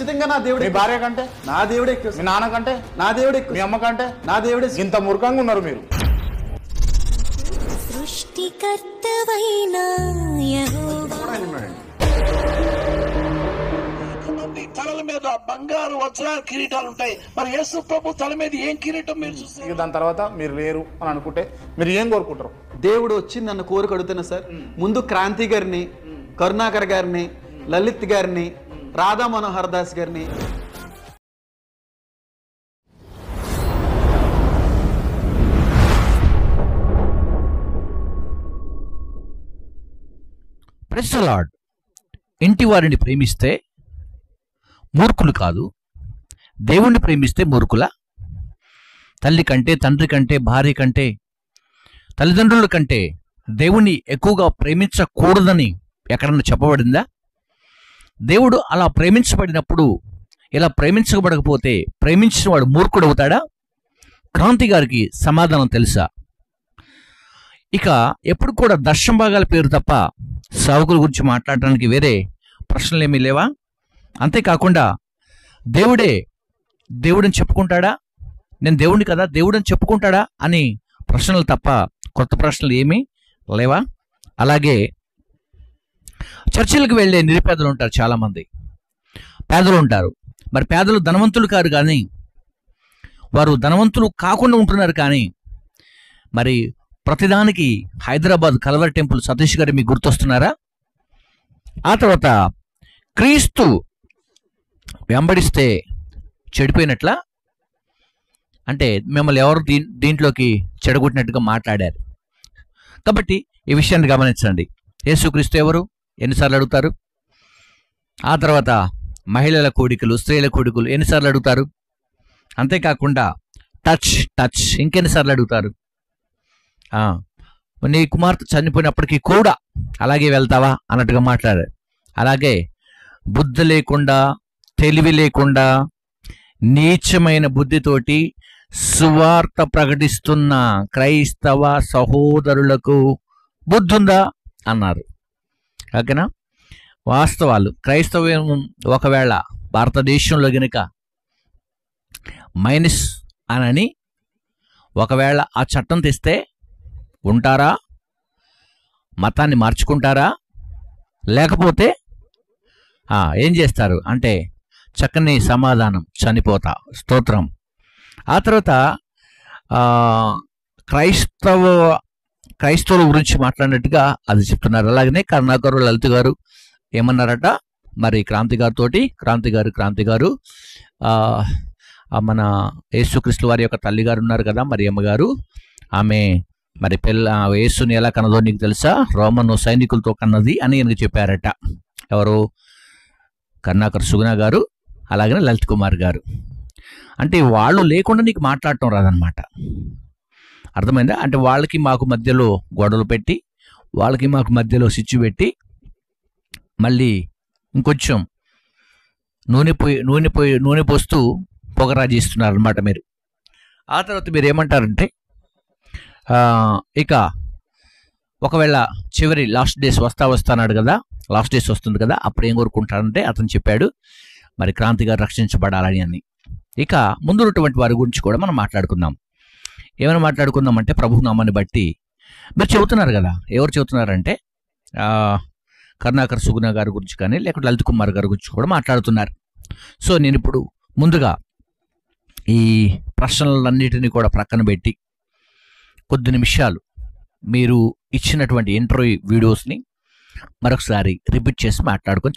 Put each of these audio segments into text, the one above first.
ఖచ్చితంగా నా దేవుడే. మీ భార్య కంటే నా దేవుడే ఎక్కువ. మీ నాన్న కంటే నా దేవుడే ఎక్కువ. మీ అమ్మ కంటే నా దేవుడే. ఇంత మూర్ఖంగా ఉన్నారు మీరు. సృష్టికర్తవైన యెహోవా తలల మీద బంగారు వజ్రాల కిరీటాలు ఉంటాయి. మరి యేసు ప్రభు తల మీద ఏం కిరీటం మీరు చూస్తారు? దాని తర్వాత మీరు లేరు అని అనుకుంటే మీరు ఏం కోరుకుంటారు? దేవుడు వచ్చి నన్ను కోరిక అడుగుతున్నా సార్. ముందు క్రాంతి గారిని, కరుణాకర్ గారిని, లలిత్ గారిని, రాధా మనోహర్ దాస్ గారిని, ప్రైజ్ ది లార్డ్. ఇంటి వారిని ప్రేమిస్తే మూర్ఖులు కాదు, దేవుణ్ణి ప్రేమిస్తే మూర్ఖుల? తల్లి కంటే, తండ్రి కంటే, భార్య కంటే, తల్లిదండ్రుల కంటే దేవుణ్ణి ఎక్కువగా ప్రేమించకూడదని ఎక్కడన్నా చెప్పబడిందా? దేవుడు అలా ప్రేమించబడినప్పుడు ఇలా ప్రేమించబడకపోతే ప్రేమించిన వాడు మూర్ఖుడు అవుతాడా? క్రాంతి గారికి సమాధానం తెలుసా? ఇక ఎప్పుడు కూడా దర్శన భాగాల పేరు తప్ప సావుకుల గురించి మాట్లాడడానికి వేరే ప్రశ్నలు ఏమీ లేవా? అంతేకాకుండా దేవుడని చెప్పుకుంటాడా? నేను దేవుడిని కదా, దేవుడని చెప్పుకుంటాడా అని ప్రశ్నలు తప్ప కొత్త ప్రశ్నలు ఏమీ లేవా? అలాగే చర్చిలకు వెళ్ళే నిరుపేదలు ఉంటారు, చాలామంది పేదలు ఉంటారు. మరి పేదలు ధనవంతులు కారు, కానీ వారు ధనవంతులు కాకుండా ఉంటున్నారు. కానీ మరి ప్రతిదానికి హైదరాబాద్ కల్వర్ టెంపుల్ సతీష్ గారు మీకు గుర్తొస్తున్నారా? ఆ తర్వాత క్రీస్తు వెంబడిస్తే చెడిపోయినట్లా? అంటే మిమ్మల్ని ఎవరు దీంట్లోకి చెడగొట్టినట్టుగా మాట్లాడారు. కాబట్టి ఈ విషయాన్ని గమనించండి. యేసుక్రీస్తు ఎవరు? ఎన్నిసార్లు అడుగుతారు? ఆ తర్వాత మహిళల కోడికలు, స్త్రీల కోడికలు ఎన్నిసార్లు అడుగుతారు? అంతేకాకుండా టచ్ ఇంకెన్నిసార్లు అడుగుతారు? నీ కుమార్తె చనిపోయినప్పటికీ కూడా అలాగే వెళ్తావా అన్నట్టుగా మాట్లాడారు. అలాగే బుద్ధి లేకుండా, తెలివి లేకుండా, నీచమైన బుద్ధితోటి సువార్త ప్రకటిస్తున్న క్రైస్తవ సహోదరులకు బుద్ధుందా అన్నారు. ఓకేనా? వాస్తవాలు. క్రైస్తవం ఒకవేళ భారతదేశంలో గనుక మైనస్ అనని ఒకవేళ ఆ చట్టం తెస్తే ఉంటారా? మతాన్ని మార్చుకుంటారా? లేకపోతే ఏం చేస్తారు అంటే చక్కని సమాధానం, చనిపోతా, స్తోత్రం. ఆ తర్వాత క్రైస్తవుల గురించి మాట్లాడినట్టుగా అది చెప్తున్నారు. అలాగనే కరుణాకర్, లలిత్ గారు ఏమన్నారట మరి క్రాంతి గారు మన యేసుక్రీస్తు వారి యొక్క తల్లి గారు ఉన్నారు కదా, మరి అమ్మగారు, ఆమె మరి యేసుని ఎలా కన్నదో నీకు తెలుసా? రోమన్ సైనికులతో కన్నది అని ఈయనకు చెప్పారట. ఎవరు? కరుణాకర్ సుగుణ గారు, అలాగనే లలిత్ కుమార్ గారు. అంటే వాళ్ళు లేకుండా నీకు మాట్లాడటం రాదనమాట. అర్థమైందా? అంటే వాళ్ళకి మాకు మధ్యలో గొడవలు పెట్టి, వాళ్ళకి మాకు మధ్యలో సిచ్చు పెట్టి, మళ్ళీ ఇంకొంచెం నూనె పోస్తూ పొగరాజు ఇస్తున్నారు అనమాట మీరు. ఆ తర్వాత మీరు ఏమంటారంటే ఇక ఒకవేళ చివరి లాస్ట్ డేస్ వస్తాన్నాడు కదా, లాస్ట్ డేస్ వస్తుంది కదా, అప్పుడు ఏం కోరుకుంటారంటే అతను చెప్పాడు మరి క్రాంతి గారు రక్షించబడాలని అని. ఇక ముందున్నటువంటి వారి గురించి కూడా మనం మాట్లాడుకుందాం. ఏమైనా మాట్లాడుకుందాం అంటే ప్రభు నామాన్ని బట్టి మీరు చెబుతున్నారు కదా. ఎవరు చెబుతున్నారంటే కరుణాకర్ సుగుణ గారి గురించి కానీ లేకపోతే లలిత్ కుమార్ గారి గురించి కూడా మాట్లాడుతున్నారు. సో నేను ఇప్పుడు ముందుగా ఈ ప్రశ్నలన్నిటినీ కూడా ప్రక్కన పెట్టి కొద్ది నిమిషాలు మీరు ఇచ్చినటువంటి ఇంటర్వ్యూ వీడియోస్ని మరొకసారి రిపీట్ చేసి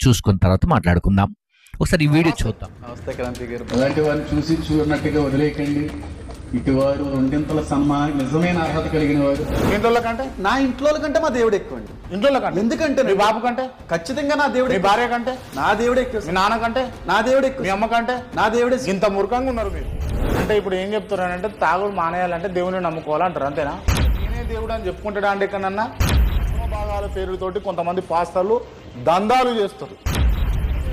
చూసుకున్న తర్వాత మాట్లాడుకుందాం. ఒకసారి ఈ వీడియో చూద్దాం. నమస్తే క్రాంతి గారు. అలాంటి వారిని చూసి చూడనట్టుగా వదిలేయకండి. ఇటువారు రెండింతల సన్మానం, నిజమైన అర్హత కలిగిన వారు. ఇంట్లో కంటే నా ఇంట్లో కంటే మా దేవుడు ఎక్కువ అండి. ఇంట్లో కంటే ఎందుకంటే మీ బాబు కంటే ఖచ్చితంగా నా దేవుడు. మీ భార్య కంటే నా దేవుడు ఎక్కువ. మీ నాన్న కంటే నా దేవుడు ఎక్కువ. మీ అమ్మ కంటే నా దేవుడే. ఇంత మూర్ఖంగా ఉన్నారు మీరు. అంటే ఇప్పుడు ఏం చెప్తున్నారంటే తాగుడు మానేయాలంటే దేవుని నమ్ముకోవాలంటారు, అంతేనా? నేనే దేవుడు అని చెప్పుకుంటాడా అండి? ఎక్కడన్నా భాగాల పేరుతోటి కొంతమంది పాస్టర్లు దందాలు చేస్తారు.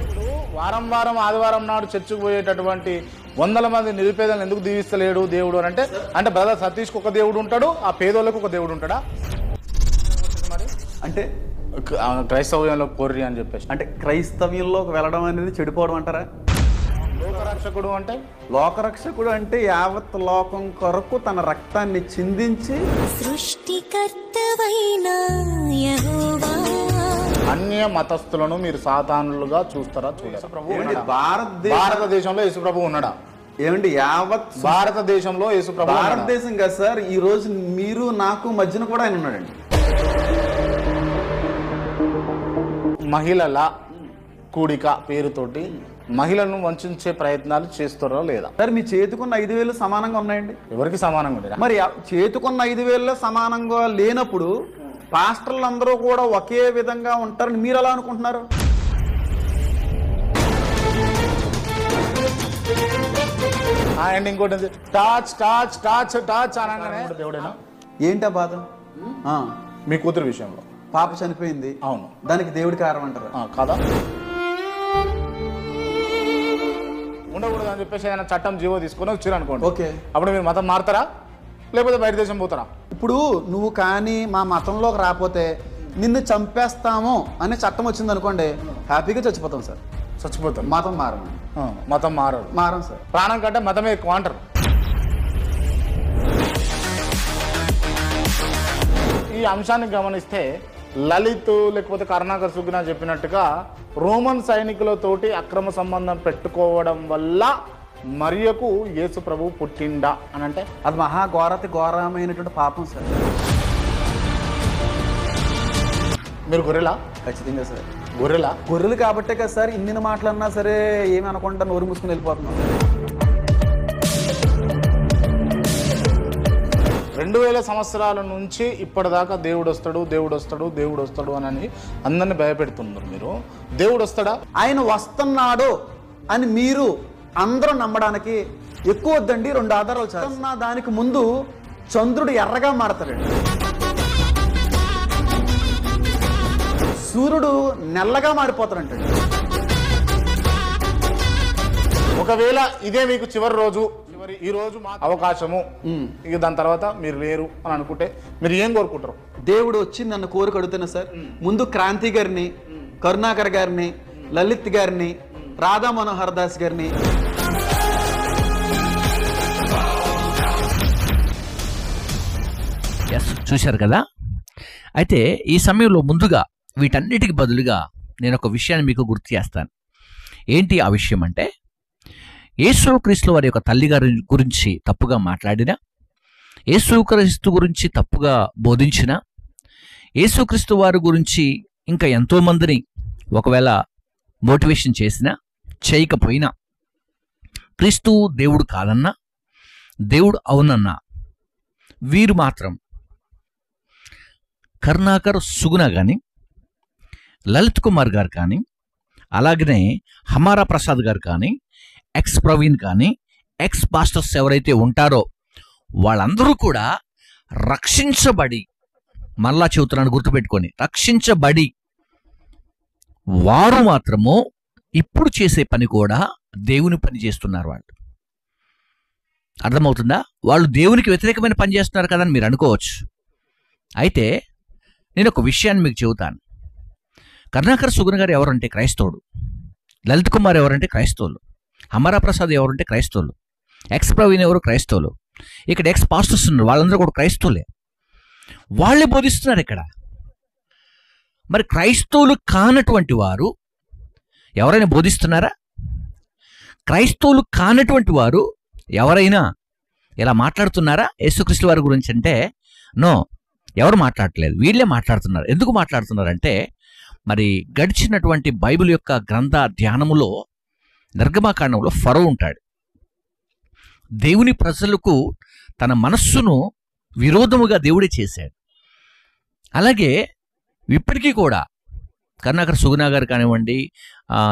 ఇప్పుడు వారం ఆదివారం నాడు చర్చకు పోయేటటువంటి వందల మంది నిరుపేదలను ఎందుకు దీవిస్తలేడు దేవుడు అని అంటే బ్రదర్ సతీష్కి ఒక దేవుడు ఉంటాడు, ఆ పేదోళ్ళకు ఒక దేవుడు ఉంటాడా? మరి అంటే క్రైస్తవ్యంలో కోర్రి అని చెప్పేసి అంటే క్రైస్తవ్యంలోకి వెళ్ళడం అనేది చెడిపోవడం అంటారా? లోకరక్షకుడు అంటే లోకరక్షకుడు అంటే యావత్ లోకం కొరకు తన రక్తాన్ని చిందించి సృష్టికర్తవైన యెహోవా అన్య మతస్థులను మీరు సాతానులుగా చూస్తారా చూడరా? ఏమండి, భారతదేశంలో యేసుప్రభు ఉన్నాడా? ఏమండి యావత్ భారతదేశంలో యేసుప్రభు ఉన్నాడా? భారతదేశం కదా సార్, ఈ రోజు మీరు నాకు మధ్యన కూడా ఆయన ఉన్నాడండి. మహిళల కూడిక పేరుతోటి మహిళలను వంచే ప్రయత్నాలు చేస్తారా లేదా? సార్ మీ చేతికున్న 5,000 సమానంగా ఉన్నాయండి. ఎవరికి సమానంగా ఉండేదా? మరి చేతికున్న 5,000 సమానంగా లేనప్పుడు పాస్టర్లు అందరూ కూడా ఒకే విధంగా ఉంటారని మీరు ఎలా అనుకుంటున్నారు? అండ్ ఇంకోటి టాచ్ టాచ్ టాచ్ టాచ్ అనగానే దేవుడేనా? ఏంటా బాధ? మీ కూతురు విషయంలో పాప చనిపోయింది, అవును, దానికి దేవుడి కారణం అంటారు కదా? ఉండకూడదు అని చెప్పేసి ఏదైనా చట్టం జీవో తీసుకొని వచ్చారు అనుకోండి, ఓకే, అప్పుడు మీరు మతం మారుతారా లేకపోతే బయట దేశం పోతారా? ఇప్పుడు నువ్వు కానీ మా మతంలోకి రాకపోతే నిన్ను చంపేస్తాము అనే చట్టం వచ్చింది అనుకోండి, హ్యాపీగా చచ్చిపోతాం సార్. చచ్చిపోతాం. మతం మారం, మతం మారదు, మారం సార్. ప్రాణం కంటే మతమే ఎక్కువ అంటారు. ఈ అంశాన్ని గమనిస్తే లలిత్ లేకపోతే కరుణాకర్ సుగ్నా చెప్పినట్టుగా రోమన్ సైనికులతోటి అక్రమ సంబంధం పెట్టుకోవడం వల్ల మరియకు యేసు ప్రభు పుట్టిండా అని అంటే అది ఘోరమైనటువంటి పాపం సార్. మీరు గొర్రెలా? ఖచ్చితంగా సార్, గొర్రెలు కాబట్టే కదా సార్ ఇన్ని మాటలన్నా సరే ఏమి అనకుండా నోరు మూసుకుని వెళ్ళిపోతున్నాం. 2000 సంవత్సరాల నుంచి ఇప్పటిదాకా దేవుడు వస్తాడు అని అందరిని భయపెడుతున్నారు. మీరు దేవుడు వస్తాడా? ఆయన వస్తున్నాడు అని మీరు అందరూ నమ్మడానికి ఎక్కువ వద్దండి, 2 ఆధారాలు చాలు. దానికి ముందు చంద్రుడు ఎర్రగా మారతాడండి, సూర్యుడు నల్లగా మారిపోతాడంటండి. ఒకవేళ ఇదే మీకు చివరి రోజు, ఈ రోజు అవకాశము, ఇక దాని తర్వాత మీరు లేరు అని అనుకుంటే మీరు ఏం కోరుకుంటారు? దేవుడు వచ్చి నన్ను కోరిక అడుగుతున్నా సార్, ముందు క్రాంతి గారిని, కరుణాకర్ గారిని, లలిత్ గారిని, రాధా మనోహర్ దాస్ గారిని, చూశారు కదా. అయితే ఈ సమయంలో ముందుగా వీటన్నిటికి బదులుగా నేను ఒక విషయాన్ని మీకు గుర్తు చేస్తాను. ఏంటి ఆ విషయం అంటే, యేసుక్రీస్తు వారి యొక్క తల్లి గారి గురించి తప్పుగా మాట్లాడిన, యేసుక్రీస్తు గురించి తప్పుగా బోధించిన, యేసుక్రీస్తు వారి గురించి ఇంకా ఎంతోమందిని ఒకవేళ మోటివేషన్ చేసినా చేయకపోయినా, క్రీస్తు దేవుడు కాదన్నా దేవుడు అవునన్నా, వీరు మాత్రం కరుణాకర్ సుగుణ కానీ, లలిత్ కుమార్ గారు కానీ, అలాగనే హమారా ప్రసాద్ గారు కానీ, ఎక్స్ ప్రవీణ్ కానీ, ఎక్స్ పాస్టర్స్ ఎవరైతే ఉంటారో వాళ్ళందరూ కూడా రక్షించబడి, మళ్ళా చెబుతున్నాను గుర్తుపెట్టుకొని, రక్షించబడి వారు మాత్రము ఇప్పుడు చేసే పని కూడా దేవుని పని చేస్తున్నారు. వాళ్ళు అర్థమవుతుందా? వాళ్ళు దేవునికి వ్యతిరేకమైన పని చేస్తున్నారు కదా అని మీరు అనుకోవచ్చు. అయితే నేను ఒక విషయాన్ని మీకు చెబుతాను. కరుణాకర్ సుగుణ గారు ఎవరంటే క్రైస్తవుడు, లలిత్ కుమార్ ఎవరంటే క్రైస్తవులు, హమారా ప్రసాద్ ఎవరంటే క్రైస్తవులు, ఎక్స్ ప్రవీణ్ ఎవరు క్రైస్తవులు, ఇక్కడ ఎక్స్ పాస్టర్స్ ఉన్నారు, వాళ్ళందరూ కూడా క్రైస్తవులే. వాళ్ళే బోధిస్తున్నారు ఇక్కడ. మరి క్రైస్తవులు కానటువంటి వారు ఎవరైనా బోధిస్తున్నారా? క్రైస్తవులు కానటువంటి వారు ఎవరైనా ఇలా మాట్లాడుతున్నారా యేసుక్రీస్తు వారి గురించి అంటే? నో, ఎవరు మాట్లాడట్లేదు, వీళ్ళే మాట్లాడుతున్నారు. ఎందుకు మాట్లాడుతున్నారంటే, మరి గడిచినటువంటి బైబిల్ యొక్క గ్రంథ ధ్యానములో నిర్గమాకాండంలో ఫరో ఉంటాడు. దేవుని ప్రజలకు తన మనస్సును విరోధముగా దేవుడే చేశాడు. అలాగే ఇప్పటికీ కూడా కరుణాకర్ సుగుణ గారు కానివ్వండి,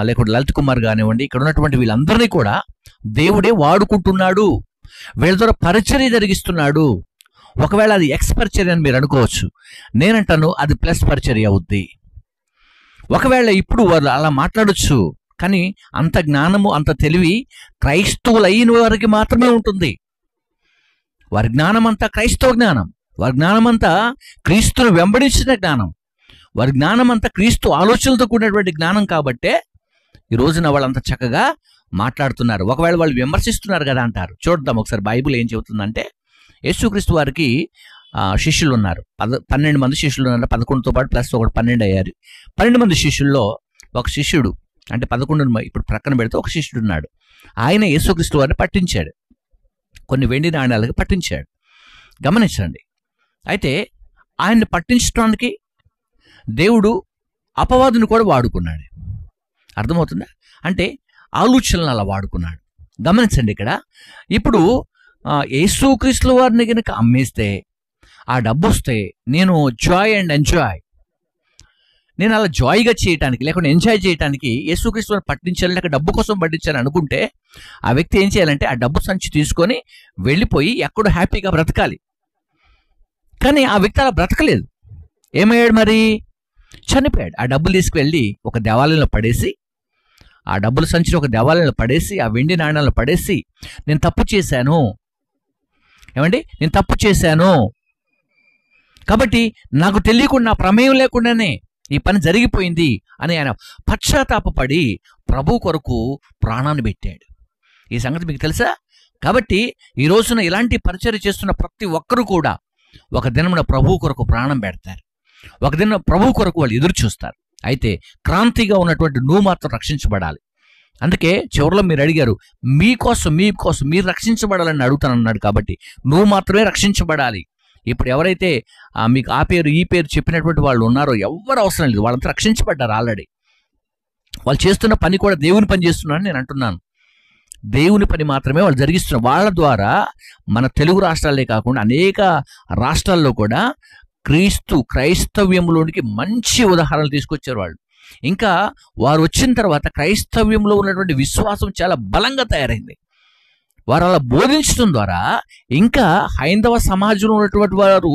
లేకుంటే లలిత్ కుమార్ కానివ్వండి, ఇక్కడ ఉన్నటువంటి వీళ్ళందరినీ కూడా దేవుడే వాడుకుంటున్నాడు, వీళ్ళ ద్వారా పరిచర్య జరిగిస్తున్నాడు. ఒకవేళ అది ఎక్స్ పరిచర్య అని మీరు అనుకోవచ్చు, నేనంటాను అది ప్లస్ పరిచర్య అవుద్ది. ఒకవేళ ఇప్పుడు వాళ్ళు అలా మాట్లాడొచ్చు, కానీ అంత జ్ఞానము అంత తెలివి క్రైస్తవులైన వారికి మాత్రమే ఉంటుంది. వారి జ్ఞానమంతా క్రైస్తవ జ్ఞానం, వారి జ్ఞానమంతా క్రీస్తును వెంబడించిన జ్ఞానం, వారి జ్ఞానమంతా క్రీస్తు ఆలోచనలతో కూడినటువంటి జ్ఞానం. కాబట్టే ఈ రోజున వాళ్ళంత చక్కగా మాట్లాడుతున్నారు. ఒకవేళ వాళ్ళు విమర్శిస్తున్నారు కదా అంటారు. చూద్దాం ఒకసారి బైబిల్ ఏం చెబుతుందంటే, యేసుక్రీస్తు వారికి శిష్యులు ఉన్నారు. 12 మంది శిష్యులు ఉన్నారు. 11తో పాటు ప్లస్ ఒకటి 12 అయ్యారు. 12 మంది శిష్యుల్లో ఒక శిష్యుడు, అంటే 11 ఇప్పుడు ప్రక్కన పెడితే ఒక శిష్యుడు ఉన్నాడు. ఆయన యేసుక్రీస్తు వారిని పట్టించాడు, కొన్ని వెండి నాణ్యాలకు పట్టించాడు. గమనించండి. అయితే ఆయన్ని పట్టించడానికి దేవుడు అపవాదుని కూడా వాడుకున్నాడు. అర్థమవుతుందా? అంటే ఆలోచనలు అలా వాడుకున్నాడు. గమనించండి ఇక్కడ. ఇప్పుడు యేసుక్రీస్తు వారిని కనుక అమ్మేస్తే, ఆ డబ్బు వస్తే నేను జాయ్ అండ్ ఎంజాయ్, నేను అలా జాయ్గా చేయటానికి లేకుంటే ఎంజాయ్ చేయడానికి యేసుక్రీస్తు వారిని పట్టించాలి, లేక డబ్బు కోసం పట్టించాలని అనుకుంటే ఆ వ్యక్తి ఏం చేయాలంటే ఆ డబ్బు సంచి తీసుకొని వెళ్ళిపోయి ఎక్కడో హ్యాపీగా బ్రతకాలి. కానీ ఆ వ్యక్తి అలా బ్రతకలేదు. ఏమయ్యాడు మరి? చనిపోయాడు. ఆ డబ్బులు తీసుకువెళ్ళి ఒక దేవాలయంలో పడేసి, ఆ డబ్బుల సంచిని ఒక దేవాలయంలో పడేసి, ఆ వెండి నాణ్యాలను పడేసి, నేను తప్పు చేశాను, ఏమండి, నేను తప్పు చేశాను కాబట్టి నాకు తెలియకుండా, ప్రమేయం లేకుండానే ఈ పని జరిగిపోయింది అని ఆయన పశ్చాత్తాపపడి ప్రభు కొరకు ప్రాణాన్ని పెట్టాడు. ఈ సంగతి మీకు తెలుసా? కాబట్టి ఈ రోజున ఇలాంటి పరిచర్య చేస్తున్న ప్రతి ఒక్కరూ కూడా ఒక దినమున ప్రభు కొరకు ప్రాణం పెడతారు. ఒక దిన ప్రభు కొరకు వాళ్ళు ఎదురు చూస్తారు. అయితే క్రాంతిగా ఉన్నటువంటి నువ్వు మాత్రం రక్షించబడాలి. అందుకే చివరిలో మీరు అడిగారు, మీకోసం మీరు రక్షించబడాలని అడుగుతానన్నాడు. కాబట్టి నువ్వు మాత్రమే రక్షించబడాలి. ఇప్పుడు ఎవరైతే మీకు ఆ పేరు ఈ పేరు చెప్పినటువంటి వాళ్ళు ఉన్నారో ఎవరు అవసరం లేదు, వాళ్ళంతా రక్షించబడ్డారు ఆల్రెడీ. వాళ్ళు చేస్తున్న పని కూడా దేవుని పని చేస్తున్నారని నేను అంటున్నాను. దేవుని పని మాత్రమే వాళ్ళు జరిగిస్తున్నారు. వాళ్ళ ద్వారా మన తెలుగు రాష్ట్రాలే కాకుండా అనేక రాష్ట్రాల్లో కూడా క్రైస్తవ్యంలోనికి మంచి ఉదాహరణలు తీసుకొచ్చారు వాళ్ళు. ఇంకా వారు వచ్చిన తర్వాత క్రైస్తవ్యంలో ఉన్నటువంటి విశ్వాసం చాలా బలంగా తయారైంది. వారు అలా బోధించడం ద్వారా ఇంకా హైందవ సమాజంలో ఉన్నటువంటి వారు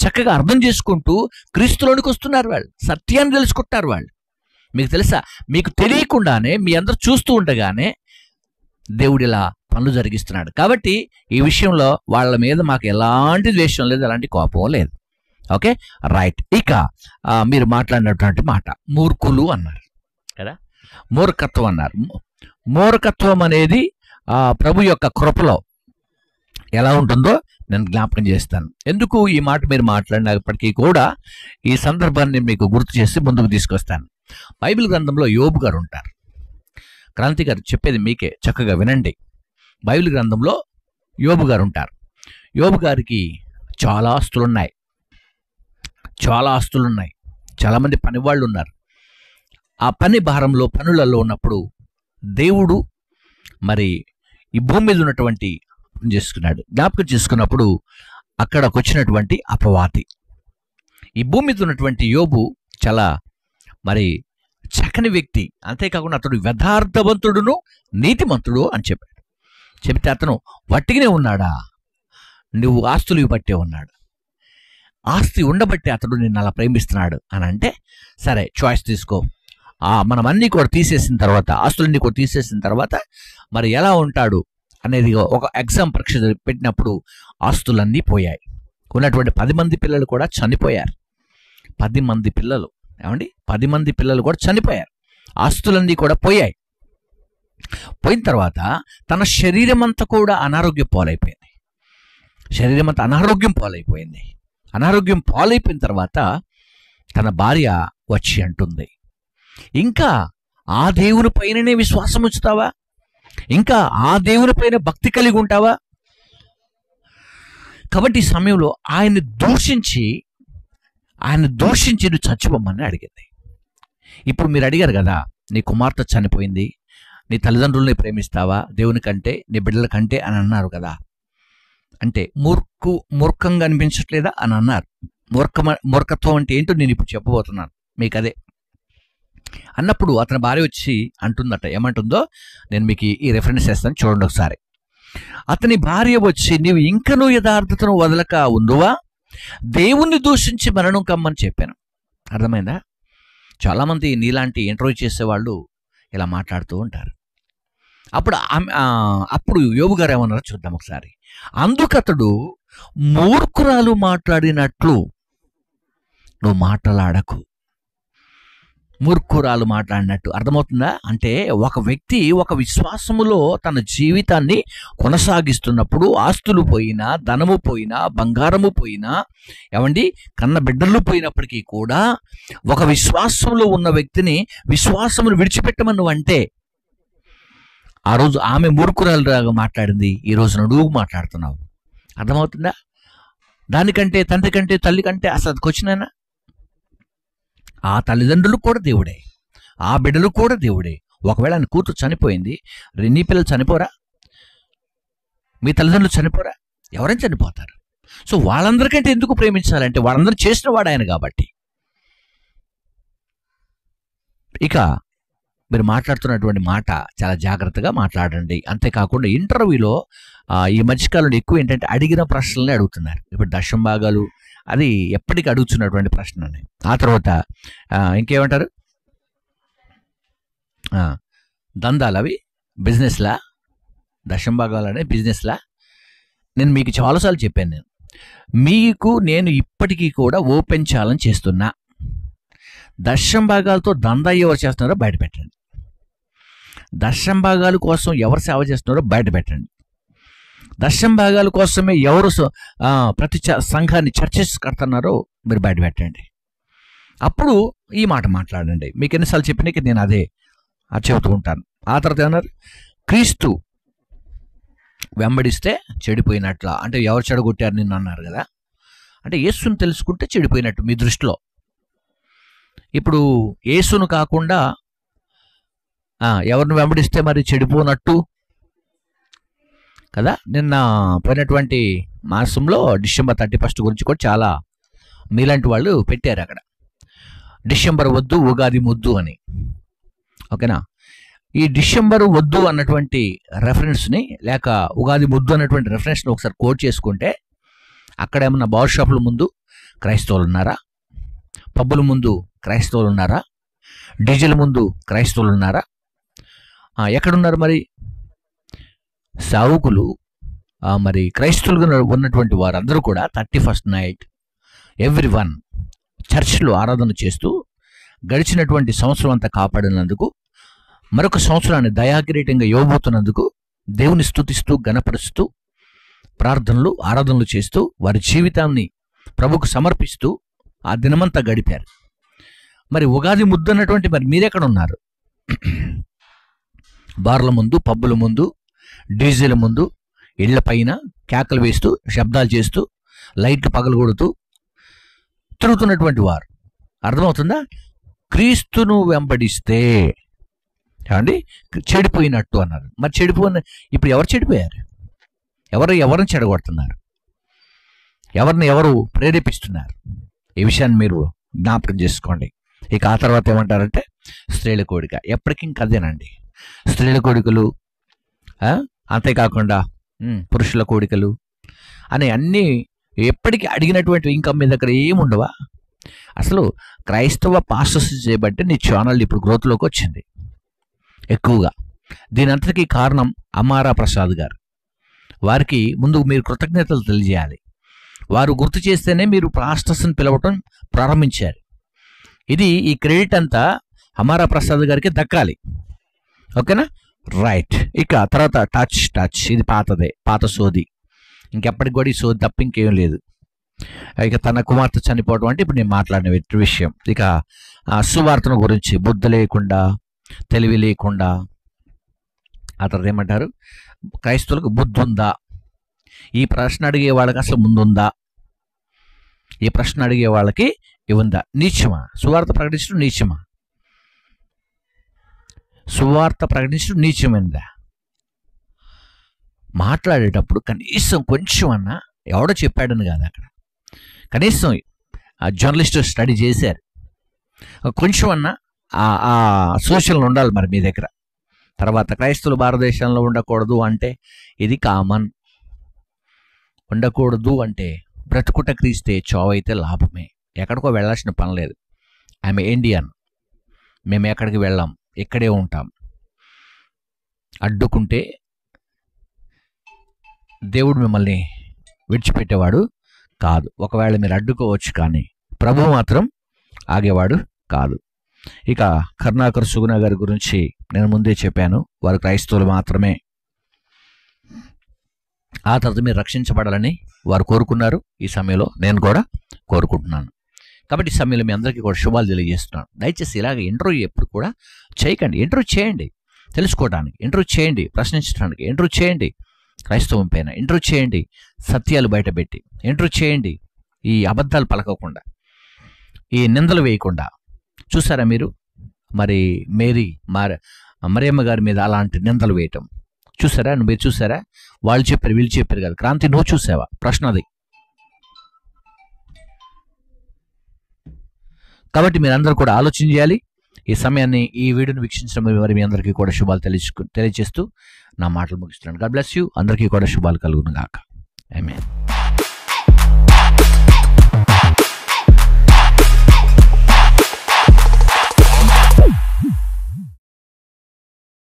చక్కగా అర్థం చేసుకుంటూ క్రీస్తులోనికి వస్తున్నారు. వాళ్ళు సత్యాన్ని తెలుసుకుంటున్నారు. వాళ్ళు మీకు తెలుసా, మీకు తెలియకుండానే మీ అందరూ చూస్తూ ఉండగానే దేవుడు ఇలా పనులు జరిగిస్తున్నాడు. కాబట్టి ఈ విషయంలో వాళ్ళ మీద మాకు ఎలాంటి ద్వేషం లేదు, ఎలాంటి కోపం లేదు. Okay, right. ఇక మీరు మాట్లాడినటువంటి మాట మూర్ఖులు అన్నారు కదా, మూర్ఖత్వం అన్నారు. మూర్ఖత్వం అనేది ప్రభు యొక్క కృపలో ఎలా ఉంటుందో నేను జ్ఞాపకం చేస్తాను. ఎందుకు ఈ మాట మీరు మాట్లాడినప్పటికీ కూడా ఈ సందర్భాన్ని మీకు గుర్తు చేసి ముందుకు తీసుకొస్తాను. బైబిల్ గ్రంథంలో యోబు గారు ఉంటారు. క్రాంతి గారు చెప్పేది మీకే, చక్కగా వినండి. బైబిల్ గ్రంథంలో యోబు గారు ఉంటారు. యోబు గారికి చాలా ఆస్తులున్నాయి. చాలామంది పని వాళ్ళు ఉన్నారు. ఆ పని భారంలో, పనులలో ఉన్నప్పుడు దేవుడు మరి ఈ భూమి మీద ఉన్నటువంటి జ్ఞాపకం చేసుకున్నప్పుడు అక్కడికి వచ్చినటువంటి అపవాది, ఈ భూమి మీద ఉన్నటువంటి యోబు చాలా మరి చక్కని వ్యక్తి, అంతేకాకుండా అతడు యథార్థవంతుడును నీతిమంతుడు అని చెప్పాడు. చెబితే అతను వట్టిగానే ఉన్నాడా, నువ్వు ఆస్తులు ఇవ్వబట్టే ఉన్నాడు, ఆస్తి ఉండబట్టే అతడు నిన్ను అలా ప్రేమిస్తున్నాడు అని అంటే, సరే చాయిస్ తీసుకో, మనం అన్నీ కూడా తీసేసిన తర్వాత, ఆస్తులన్నీ కూడా తీసేసిన తర్వాత మరి ఎలా ఉంటాడు అనేది ఒక ఎగ్జామ్ పరీక్ష పెట్టినప్పుడు ఆస్తులన్నీ పోయాయి. ఉన్నటువంటి 10 మంది పిల్లలు కూడా చనిపోయారు. 10 మంది పిల్లలు, ఏమండి, 10 మంది పిల్లలు కూడా చనిపోయారు. ఆస్తులన్నీ కూడా పోయాయి. పోయిన తర్వాత తన శరీరం అంతా కూడా అనారోగ్యం పాలైపోయింది. అనారోగ్యం పాలైపోయిన తర్వాత తన భార్య వచ్చి అంటుంది, ఇంకా ఆ దేవుని పైననే విశ్వాసం ఉంచుతావా? ఇంకా ఆ దేవుని పైన భక్తి కలిగి ఉంటావా? కాబట్టి ఈ సమయంలో ఆయన్ని దూషించి నువ్వు చచ్చిపోమని అడిగింది. ఇప్పుడు మీరు అడిగారు కదా, నీ కుమార్తె చనిపోయింది, నీ తల్లిదండ్రుల్ని ప్రేమిస్తావా దేవుని కంటే, నీ బిడ్డల కంటే అని అన్నారు కదా. అంటే మూర్ఖంగా అనిపించట్లేదా అని అన్నారు. మూర్ఖత్వం అంటే ఏంటో నేను ఇప్పుడు చెప్పబోతున్నాను మీకు. అదే అన్నప్పుడు అతని భార్య వచ్చి అంటుందట. ఏమంటుందో నేను మీకు ఈ రెఫరెన్స్ చేస్తాను, చూడండి ఒకసారి. అతని భార్య వచ్చి, నీవు ఇంకనూ యథార్థతను వదలక ఉందువా? దేవుణ్ణి దూషించి మరణం కమ్మని చెప్పాను. అర్థమైందా? చాలామంది నీలాంటి ఇంటర్వ్యూ చేసేవాళ్ళు ఇలా మాట్లాడుతూ ఉంటారు. అప్పుడు యోబు గారు ఏమన్నారో చూద్దాం ఒకసారి. అందుకతడు, మూర్ఖురాలు మాట్లాడినట్లు నువ్వు మాట్లాడకు. మూర్ఖురాలు మాట్లాడినట్టు అర్థమవుతుందా? అంటే ఒక వ్యక్తి ఒక విశ్వాసములో తన జీవితాన్ని కొనసాగిస్తున్నప్పుడు ఆస్తులు పోయినా, ధనము పోయినా, బంగారము పోయినా, ఏమండి కన్న బిడ్డలు పోయినప్పటికీ కూడా ఒక విశ్వాసంలో ఉన్న వ్యక్తిని విశ్వాసమును విడిచిపెట్టమని నువ్వు అంటే, ఆ రోజు ఆమె మూర్ఖురాలుగా మాట్లాడింది, ఈ రోజు నువ్వు మాట్లాడుతున్నావు. అర్థమవుతుందా? దానికంటే, తండ్రి కంటే, తల్లి కంటే అసలు అది క్వశ్చనేనా? ఆ తల్లిదండ్రులు కూడా దేవుడే, ఆ బిడ్డలు కూడా దేవుడే. ఒకవేళ ఆయన కూతురు చనిపోయింది, నీ పిల్లలు చనిపోరా? మీ తల్లిదండ్రులు చనిపోరా? ఎవరైనా చనిపోతారు. సో వాళ్ళందరికంటే ఎందుకు ప్రేమించాలంటే వాళ్ళందరూ చేసిన వాడు ఆయన కాబట్టి. ఇక మీరు మాట్లాడుతున్నటువంటి మాట చాలా జాగ్రత్తగా మాట్లాడండి. అంతేకాకుండా ఇంటర్వ్యూలో ఈ మధ్యకాలంలో ఎక్కువ ఏంటంటే అడిగిన ప్రశ్నలనే అడుగుతున్నారు. ఇప్పుడు దశం భాగాలు అది ఎప్పటికీ అడుగుతున్నటువంటి ప్రశ్నని. ఆ తర్వాత ఇంకేమంటారు, దందాలు, అవి బిజినెస్లా, దశం భాగాలు అనే బిజినెస్లా. నేను మీకు చాలాసార్లు చెప్పాను, నేను ఇప్పటికీ కూడా ఓపెన్ ఛాలెంజ్ చేస్తున్నా. దశం భాగాలతో దందా ఎవరు చేస్తున్నారో బయట పెట్టండి. దశం భాగాల కోసం ఎవరు సేవ చేస్తున్నారో బయట పెట్టండి. దశం భాగాల కోసమే ఎవరు ప్రతి సంఘాన్ని చర్చెస్ కడుతున్నారో మీరు బయట పెట్టండి. అప్పుడు ఈ మాట మాట్లాడండి. మీకు ఎన్నిసార్లు చెప్పినాక నేను అదే చెబుతూ ఉంటాను. ఆ తర్వాత ఏమన్నారు, క్రీస్తు వెంబడిస్తే చెడిపోయినట్ల. అంటే ఎవరు చెడగొట్టారు నిన్ను అన్నారు కదా, అంటే యేసుని తెలుసుకుంటే చెడిపోయినట్టు మీ దృష్టిలో. ఇప్పుడు యేసును కాకుండా ఎవరిని వెంబడిస్తే మరి చెడిపోనట్టు కదా. నిన్న పోయినటువంటి మాసంలో డిసెంబర్ 31 గురించి కూడా చాలా మీలాంటి వాళ్ళు పెట్టారు అక్కడ, డిసెంబర్ వద్దు ఉగాది ముద్దు అని. ఓకేనా? ఈ డిసెంబర్ వద్దు అన్నటువంటి రెఫరెన్స్ని, లేక ఉగాది ముద్దు అన్నటువంటి రెఫరెన్స్ని ఒకసారి కోట్ చేసుకుంటే, అక్కడ ఏమన్నా బార్ షాపుల ముందు క్రైస్తవులు ఉన్నారా? పబ్బుల ముందు క్రైస్తవులు ఉన్నారా? డీజిల్ ముందు క్రైస్తవులు ఉన్నారా? ఎక్కడున్నారు మరి? సావుకులు మరి క్రైస్తవులుగా ఉన్నటువంటి వారందరూ కూడా 31st నైట్ ఎవ్రీ వన్ చర్చ్లో ఆరాధన చేస్తూ గడిచినటువంటి సంవత్సరం అంతా కాపాడినందుకు, మరొక సంవత్సరాన్ని దయాకిరీటంగా ఇవ్వబోతున్నందుకు దేవుని స్తుతిస్తూ గణపరుస్తూ ప్రార్థనలు ఆరాధనలు చేస్తూ వారి జీవితాన్ని ప్రభుకు సమర్పిస్తూ ఆ దినమంతా గడిపారు. మరి ఉగాది ముద్దు అన్నటువంటి మరి మీరెక్కడ ఉన్నారు? బార్ల ముందు, పబ్బుల ముందు, డీజిల్ ముందు, ఇళ్ల పైన కేకలు వేస్తూ, శబ్దాలు చేస్తూ, లైట్లు పగలగొడుతూ తిరుగుతున్నటువంటి వారు. అర్థమవుతుందా? క్రీస్తును వెంబడిస్తే ఏమండి చెడిపోయినట్టు అన్నారు. మరి చెడిపోయిన ఇప్పుడు ఎవరు చెడిపోయారు? ఎవరిని చెడగొడుతున్నారు? ఎవరు ప్రేరేపిస్తున్నారు? ఈ విషయాన్ని మీరు జ్ఞాపకం చేసుకోండి. ఇక ఆ తర్వాత ఏమంటారంటే స్త్రీల కోడిక. ఎప్పటికీ ఇంక అదేనండి, స్త్రీల కోడికలు, అంతేకాకుండా పురుషుల కోడికలు అని అన్నీ ఎప్పటికీ అడిగినటువంటి ఇంకా మీ దగ్గర ఏముండవా? అసలు క్రైస్తవ పాస్టర్స్ చేయబట్టి నీ ఛానల్ ఇప్పుడు గ్రోత్లోకి వచ్చింది ఎక్కువగా. దీని అంతటికీ కారణం అమారా ప్రసాద్ గారు. వారికి ముందు మీరు కృతజ్ఞతలు తెలియజేయాలి. వారు గుర్తు చేస్తేనే మీరు పాస్టర్స్ని పిలవటం ప్రారంభించారు. ఈ క్రెడిట్ అంతా అమారా ప్రసాద్ గారికి దక్కాలి. ఓకేనా? రైట్. ఇక తర్వాత టచ్ ఇది పాత సోది. ఇంకెప్పటికి కూడా ఈ సోది తప్ప ఇంకేం లేదు. ఇక తన కుమార్తె చనిపోవడం అంటే ఇప్పుడు నేను మాట్లాడిన విషయం. ఇక సువార్తను గురించి బుద్ధి లేకుండా, తెలివి లేకుండా, ఆ తర్వాత ఏమంటారు, క్రైస్తవులకు బుద్ధి ఉందా? ఈ ప్రశ్న అడిగే వాళ్ళకి అసలు ముందుందా? ఈ ప్రశ్న అడిగే వాళ్ళకి ఇవుందా? నీచమా? సువార్త ప్రకటించడం నీచమా? సువార్త ప్రకటించడం నీచమైందా? మాట్లాడేటప్పుడు కనీసం కొంచెం అన్నా ఎవడో చెప్పాడని కాదు, అక్కడ కనీసం జర్నలిస్టు స్టడీ చేశారు, కొంచెం అన్నా ఆ సోషల్ ఉండాలి మరి మీ దగ్గర. తర్వాత క్రైస్తవులు భారతదేశంలో ఉండకూడదు అంటే ఇది కామన్. ఉండకూడదు అంటే బ్రతుకుట క్రీస్తే చావైతే లాభమే. ఎక్కడికో వెళ్ళాల్సిన పని లేదు. ఆమె ఇండియన్, మేము ఎక్కడికి వెళ్ళాం, ఇక్కడే ఉంటాం. అడ్డుకుంటే దేవుడు మిమ్మల్ని విడిచిపెట్టేవాడు కాదు. ఒకవేళ మీరు అడ్డుకోవచ్చు, కానీ ప్రభు మాత్రం ఆగేవాడు కాదు. ఇక కరుణాకర్ సుగుణ గారి గురించి నేను ముందే చెప్పాను, వారు క్రైస్తవులు మాత్రమే. ఆ తర్వాత మీరు రక్షించబడాలని వారు కోరుకున్నారు. ఈ సమయంలో నేను కూడా కోరుకుంటున్నాను. కాబట్టి ఈ సమయంలో మీ అందరికీ కూడా శుభాలు తెలియజేస్తున్నాను. దయచేసి ఇలాగ ఇంటర్వ్యూ ఎప్పుడు కూడా చేయకండి. ఇంటర్వ్యూ చేయండి తెలుసుకోవడానికి, ఇంటర్వ్యూ చేయండి ప్రశ్నించడానికి, ఇంటర్వ్యూ చేయండి క్రైస్తవం పైన, ఇంటర్వ్యూ చేయండి సత్యాలు బయటపెట్టి, ఇంటర్వ్యూ చేయండి ఈ అబద్ధాలు పలకకుండా, ఈ నిందలు వేయకుండా. చూసారా మీరు మరి మరియమ్మ గారి మీద అలాంటి నిందలు వేయటం చూసారా? మీరు చూసారా? వాళ్ళు చెప్పారు వీళ్ళు చెప్పారు కదా. క్రాంతి, నువ్వు చూసావా? ప్రశ్న అది. కాబట్టి మీరందరూ కూడా ఆలోచన చేయాలి. ఈ సమయాన్ని, ఈ వీడియోని వీక్షించడం మరి మీ అందరికీ కూడా శుభాలు తెలియజేస్తూ నా మాటలు ముగిస్తున్నాను. God bless you. అందరికీ కూడా శుభాలు కలుగును గాక. ఆమేన్.